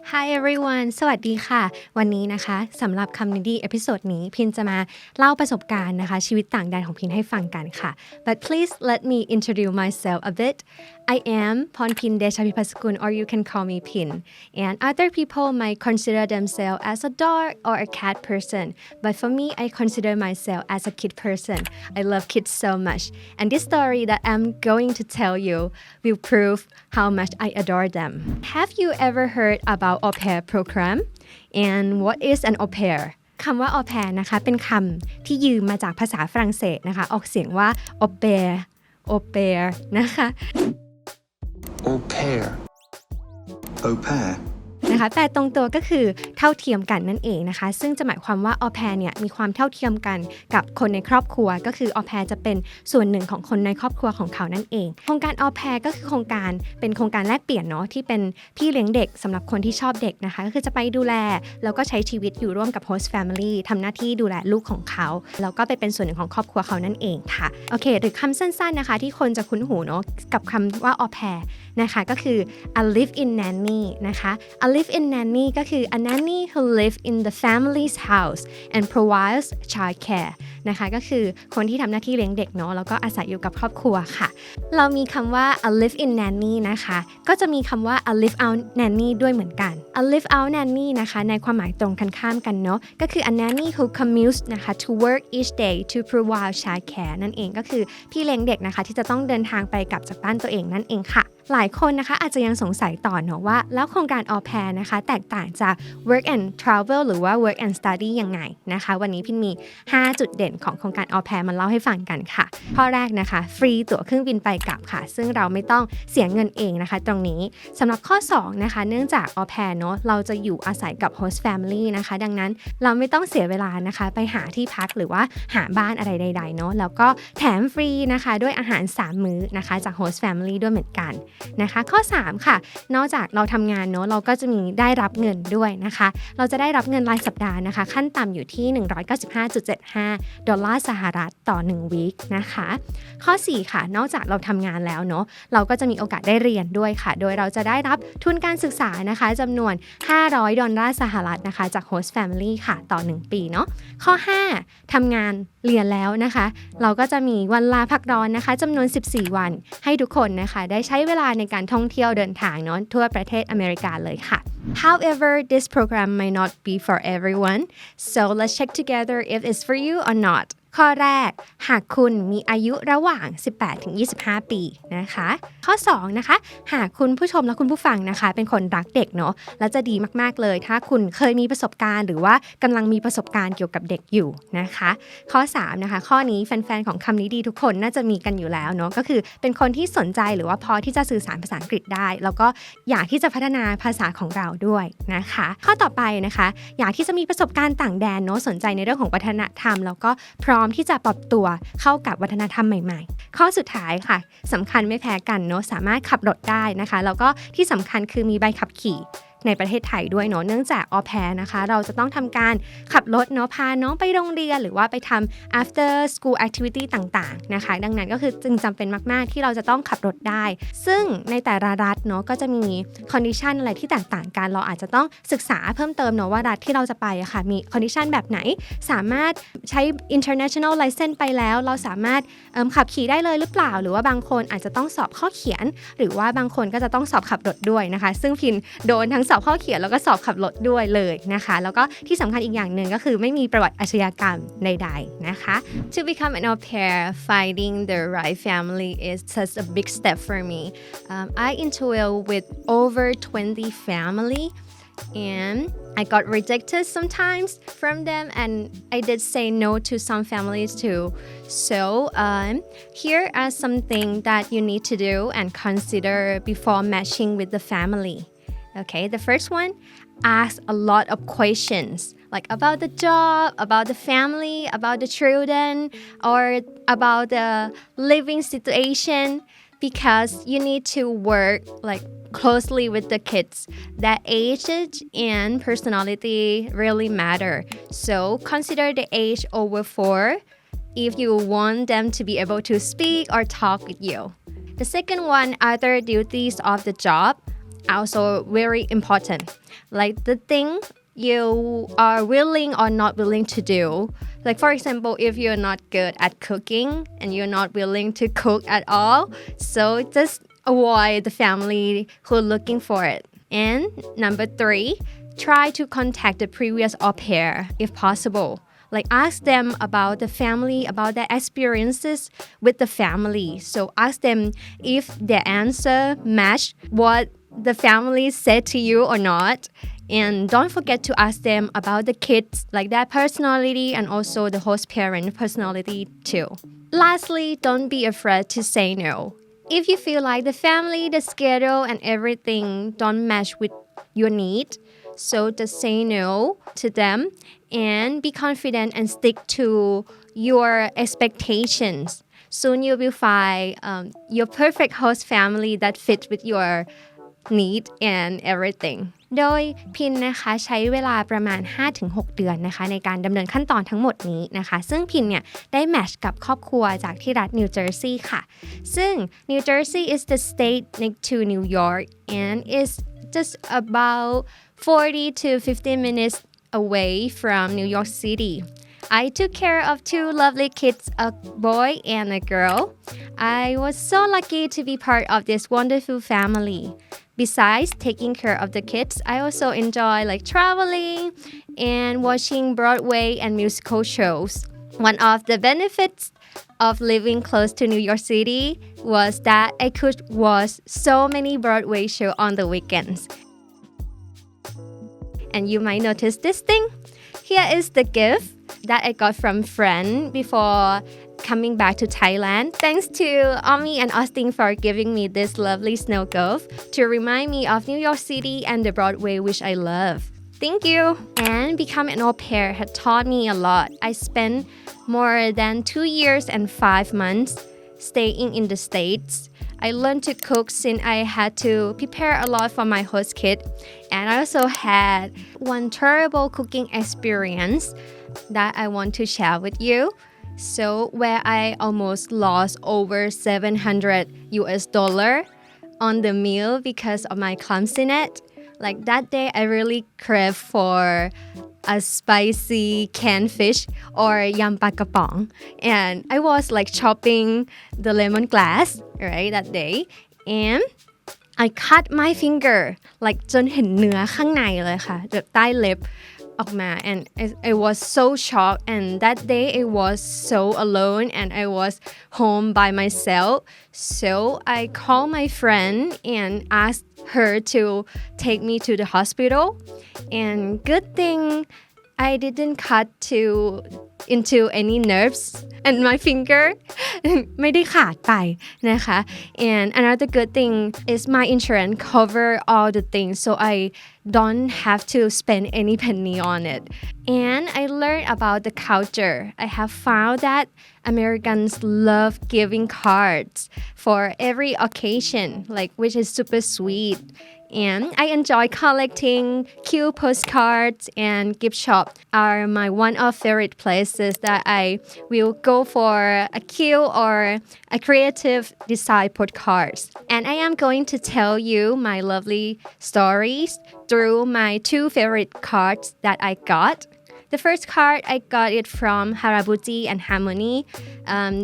Hi everyone สวัสดีค่ะวันนี้นะคะสำหรับ Community Episode นี้พินจะมาเล่าประสบการณ์นะคะชีวิตต่างแดนของพินให้ฟังกันค่ะ But please let me introduce myself a bit I am Ponpin Deshavipaskun or you can call me Pin and other people might consider themselves as a dog or a cat person but for me I consider myself as a kid person I love kids so much and this story that I'm going to tell you will prove how much I adore them Have you ever heard about au pair program and what is an au pair คำว่า au pair นะคะเป็นคำที่ยืมมาจากภาษาฝรั่งเศสนะคะออกเสียงว่า au pair au pair นะคะ au pair au pair นะคะแต่ตรงตัวก็คือเท่าเทียมกันนั่นเองนะคะซึ่งจะหมายความว่า au pair เนี่ยมีความเท่าเทียมกันกับคนในครอบครัวก็คือ au pair จะเป็นส่วนหนึ่งของคนในครอบครัวของเขานั่นเองโครงการ au pair ก็คือโครงการเป็นโครงการแลกเปลี่ยนเนาะที่เป็นพี่เลี้ยงเด็กสำหรับคนที่ชอบเด็กนะคะก็คือจะไปดูแลแล้วก็ใช้ชีวิตอยู่ร่วมกับ host family ทำหน้าที่ดูแลลูกของเขาแล้วก็ไปเป็นส่วนหนึ่งของครอบครัวเขานั่นเองค่ะโอเคหรือคำสั้นๆนะคะที่คนจะคุ้นหูเนาะกับคำว่า au pair นะคะก็คือ a live-in nanny นะคะ a live-in nanny ก็คือ a nanny who live in the family's house and provides child care นะคะก็คือคนที่ทำหน้าที่เลี้ยงเด็กเนาะแล้วก็อาศัยอยู่กับครอบครัวค่ะเรามีคำว่า a live-in nanny นะคะก็จะมีคำว่า a live-out nanny ด้วยเหมือนกัน a live-out nanny นะคะในความหมายตรงกันข้ามกันเนาะก็คือ a nanny who commutes นะคะ to work each day to provide child care นั่นเองก็คือพี่เลี้ยงเด็กนะคะที่จะต้องเดินทางไปกลับจากบ้านตัวเองนั่นเองค่ะหลายคนนะคะอาจจะยังสงสัยต่อเนาะว่าแล้วโครงการ au pair นะคะแตกต่างจาก work and travel หรือว่า work and study ยังไงนะคะวันนี้พินมี5จุดเด่นของโครงการ au pair มาเล่าให้ฟังกันค่ะข้อแรกนะคะฟรีตั๋วเครื่องบินไปกลับค่ะซึ่งเราไม่ต้องเสียเงินเองนะคะตรงนี้สำหรับข้อ2นะคะเนื่องจาก au pair เนาะเราจะอยู่อาศัยกับ host family นะคะดังนั้นเราไม่ต้องเสียเวลานะคะไปหาที่พักหรือว่าหาบ้านอะไรใดๆเนาะแล้วก็แถมฟรีนะคะด้วยอาหาร3มื้อนะคะจาก host family ด้วยเหมือนกันนะคะข้อ3ค่ะนอกจากเราทำงานเนาะเราก็จะมีได้รับเงินด้วยนะคะเราจะได้รับเงินรายสัปดาห์นะคะขั้นต่ำอยู่ที่ $195.75 ดอลลาร์สหรัฐต่อ1วีคนะคะข้อ4ค่ะนอกจากเราทำงานแล้วเนาะเราก็จะมีโอกาสได้เรียนด้วยค่ะโดยเราจะได้รับทุนการศึกษานะคะจำนวน$500 ดอลลาร์สหรัฐนะคะจาก host family ค่ะต่อ1ปีเนาะข้อ5ทำงานเรียนแล้วนะคะเราก็จะมีวันลาพักร้อนนะคะจำนวน14วันให้ทุกคนนะคะได้ใช้เวลาในการท่องเที่ยวเดินทางเนาะทั่วประเทศอเมริกาเลยค่ะ However this program might not be for everyone so let's check together if it's for you or notข้อแรกหากคุณมีอายุระหว่าง 18-25 ปีนะคะข้อ2นะคะหากคุณผู้ชมและคุณผู้ฟังนะคะเป็นคนรักเด็กเนาะและจะดีมากๆเลยถ้าคุณเคยมีประสบการณ์หรือว่ากำลังมีประสบการณ์เกี่ยวกับเด็กอยู่นะคะข้อ3นะคะข้อนี้แฟนๆของคำนี้ดีทุกคนน่าจะมีกันอยู่แล้วเนาะก็คือเป็นคนที่สนใจหรือว่าพอที่จะสื่อสารภาษาอังกฤษได้แล้วก็อยากที่จะพัฒนาภาษาของเราด้วยนะคะข้อต่อไปนะคะอยากที่จะมีประสบการณ์ต่างแดนเนาะสนใจในเรื่องของวัฒนธรรมแล้วก็พร้อมที่จะปรับตัวเข้ากับวัฒนธรรมใหม่ๆข้อสุดท้ายค่ะสำคัญไม่แพ้กันเนาะสามารถขับรถได้นะคะแล้วก็ที่สำคัญคือมีใบขับขี่ในประเทศไทยด้วยเนาะเนื่องจาก au pair นะคะเราจะต้องทำการขับรถเนาะพาน้องไปโรงเรียนหรือว่าไปทำ after school activity ต่างๆนะคะดังนั้นก็คือจึงจำเป็นมากๆที่เราจะต้องขับรถได้ซึ่งในแต่ละรัฐเนาะก็จะมี condition อะไรที่แตกต่างกันเราอาจจะต้องศึกษาเพิ่มเติมเนาะว่ารัฐที่เราจะไปอะค่ะมี condition แบบไหนสามารถใช้ international license ไปแล้วเราสามารถขับขี่ได้เลยหรือเปล่าหรือว่าบางคนอาจจะต้องสอบข้อเขียนหรือว่าบางคนก็จะต้องสอบขับรถด้วยนะคะซึ่งพินโดนทั้งสอบข้อเขียนแล้วก็สอบขับรถด้วยเลยนะคะแล้วก็ที่สำคัญอีกอย่างหนึ่งก็คือไม่มีประวัติอาชญากรรมใดๆนะคะ To become an au pair finding the right family is such a big step for me I interviewed with over 20 family and I got rejected sometimes from them and I did say no to some families too so here are some things that you need to do and consider before matching with the family Okay, the first one, ask a lot of questions like about the job, about the family, about the children, or about the living situation because you need to work like closely with the kids. Their age and personality really matter. So consider the age over 4 if you want them to be able to speak or talk with you. The second one, other duties of the job. also very important. Like the thing you are willing or not willing to do. Like for example, if you're not good at cooking and you're not willing to cook at all, so just avoid the family who are looking for it. And number 3, try to contact the previous au pair if possible. Like ask them about the family, about their experiences with the family. So ask them if their answer match what the family said to you or not. And don't forget to ask them about the kids, like their personality and also the host parent personality too. Lastly, don't be afraid to say no. If you feel like the family, the schedule and everything don't match with your need, so just say no to them and be confident and stick to your expectations. Soon you will find your perfect host family that fits with your need and everything. โดยพินนะคะใช้เวลาประมาณ 5-6 เดือนนะคะในการดำเนินขั้นตอนทั้งหมดนี้นะคะซึ่งพินเนี่ยได้แมทช์กับครอบครัวจากที่รัฐนิวเจอร์ซีย์ค่ะซึ่ง New Jersey is the state next to New York and is just about 40 to 50 minutes away from New York City. I took care of 2 lovely kids, a boy and a girl. I was so lucky to be part of this wonderful family. Besides taking care of the kids, I also enjoy like traveling and watching Broadway and musical shows. One of the benefits of living close to New York City was that I could watch so many Broadway shows on the weekends. And you might notice this thing. Here is the gift that I got from friend before coming back to Thailand. Thanks to Ami and Austin for giving me this lovely snow globe to remind me of New York City and the Broadway which I love. Thank you! And becoming an au pair had taught me a lot. I spent more than 2 years and 5 months staying in the States. I learned to cook since I had to prepare a lot for my host kid. And I also had one terrible cooking experience that I want to share with you. So where I almost lost over $700 on the meal because of my clumsiness. Like that day, I really craved for a spicy canned fish or yam pakapong. And I was like chopping the lemongrass, right, that day. And I cut my finger like จนเห็นเนื้อข้างในเลยค่ะแบบใต้เล็บออกมา and I was so shocked and that day I was so alone and I was home by myself so I called my friend and asked her to take me to the hospital and good thing I didn't cut into any nerves and my finger ไม่ได้ขาดไปนะคะ and another good thing is my insurance cover all the things so I don't have to spend any penny on it and I learned about the culture I have found that Americans love giving cards for every occasion like which is super sweet and I enjoy collecting cute postcards and gift shop are my one of favorite places that I will go for a cute or a creative design postcards. And I am going to tell you my lovely stories through my 2 favorite cards that I got. The first card, I got it from Harabuji and Harmony.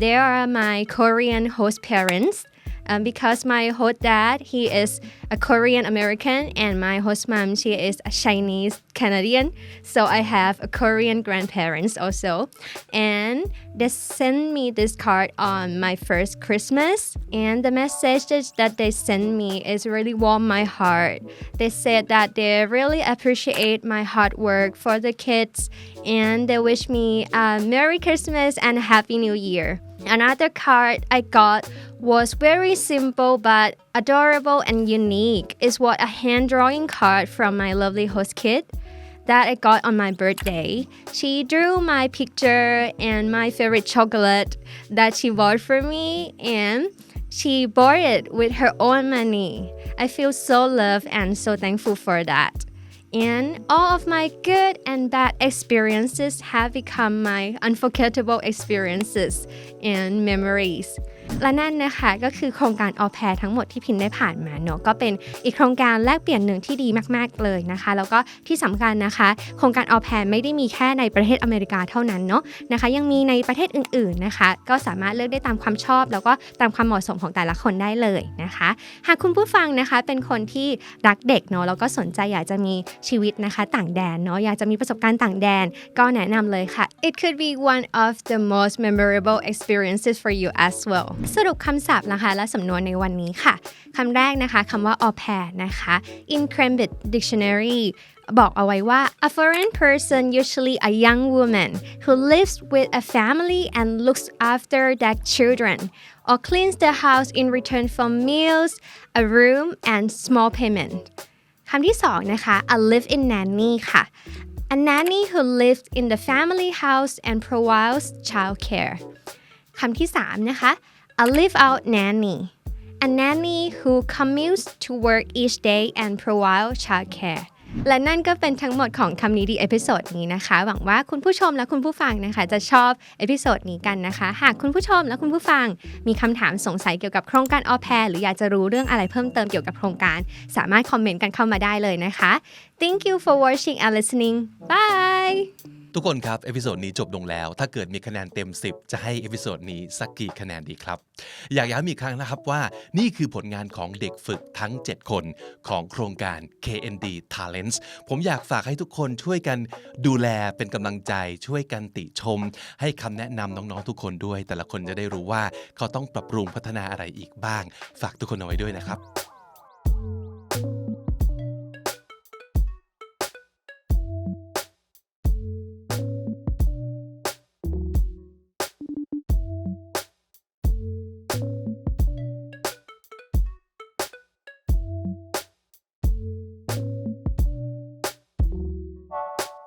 They are my Korean host parents. Because my host dad, he is a Korean American and my host mom, she is a Chinese Canadian. So I have a Korean grandparents also. And they sent me this card on my first Christmas. And the message that they sent me is really warm my heart. They said that they really appreciate my hard work for the kids. And they wish me a Merry Christmas and a Happy New Year. Another card I got was very simple but adorable and unique. It's what a hand-drawing card from my lovely host kid that I got on my birthday. She drew my picture and my favorite chocolate that she bought for me and she bought it with her own money. I feel so loved and so thankful for that. And all of my good and bad experiences have become my unforgettable experiences and memories. และนั่นนะคะก็คือโครงการออแพร์ทั้งหมดที่พินได้ผ่านมาเนาะก็เป็นอีกโครงการแลกเปลี่ยนหนึ่งที่ดีมากๆเลยนะคะแล้วก็ที่สำคัญนะคะโครงการออแพร์ไม่ได้มีแค่ในประเทศอเมริกาเท่านั้นเนาะนะคะยังมีในประเทศอื่นๆนะคะก็สามารถเลือกได้ตามความชอบแล้วก็ตามความเหมาะสมของแต่ละคนได้เลยนะคะหากคุณผู้ฟังนะคะเป็นคนที่รักเด็กเนาะแล้วก็สนใจอยากจะมีชีวิตนะคะต่างแดนเนาะอยากจะมีประสบการณ์ต่างแดนก็แนะนำเลยค่ะ It could be one of the most memorable experiences for you as well สรุปคำศัพท์นะคะและสำนวนในวันนี้ค่ะคำแรกนะคะคำว่า au pair นะคะ in Cambridge Dictionary บอกเอาไว้ว่า a foreign person usually a young woman who lives with a family and looks after their children or cleans the house in return for meals a room and small payment คำที่สองนะคะ a live-in nanny ค่ะ a nanny who lives in the family house and provides childcare คำที่สามนะคะ a live-out nanny a nanny who commutes to work each day and provides childcare และนั่นก็เป็นทั้งหมดของคำนี้ดีเอพิโซดนี้นะคะหวังว่าคุณผู้ชมและคุณผู้ฟังนะคะจะชอบเอพิโซดนี้กันนะคะหากคุณผู้ชมและคุณผู้ฟังมีคำถามสงสัยเกี่ยวกับโครงการออแพร์หรืออยากจะรู้เรื่องอะไรเพิ่มเติมเกี่ยวกับโครงการสามารถคอมเมนต์กันเข้ามาได้เลยนะคะ Thank you for watching and listening Byeทุกคนครับเอพิโซดนี้จบลงแล้วถ้าเกิดมีคะแนนเต็ม10จะให้เอพิโซดนี้สักกี่คะแนนดีครับอยากย้ำอีกครั้งนะครับว่านี่คือผลงานของเด็กฝึกทั้ง7คนของโครงการ KND Talents ผมอยากฝากให้ทุกคนช่วยกันดูแลเป็นกำลังใจช่วยกันติชมให้คำแนะนำน้องๆทุกคนด้วยแต่ละคนจะได้รู้ว่าเขาต้องปรับปรุงพัฒนาอะไรอีกบ้างฝากทุกคนเอาไว้ด้วยนะครับ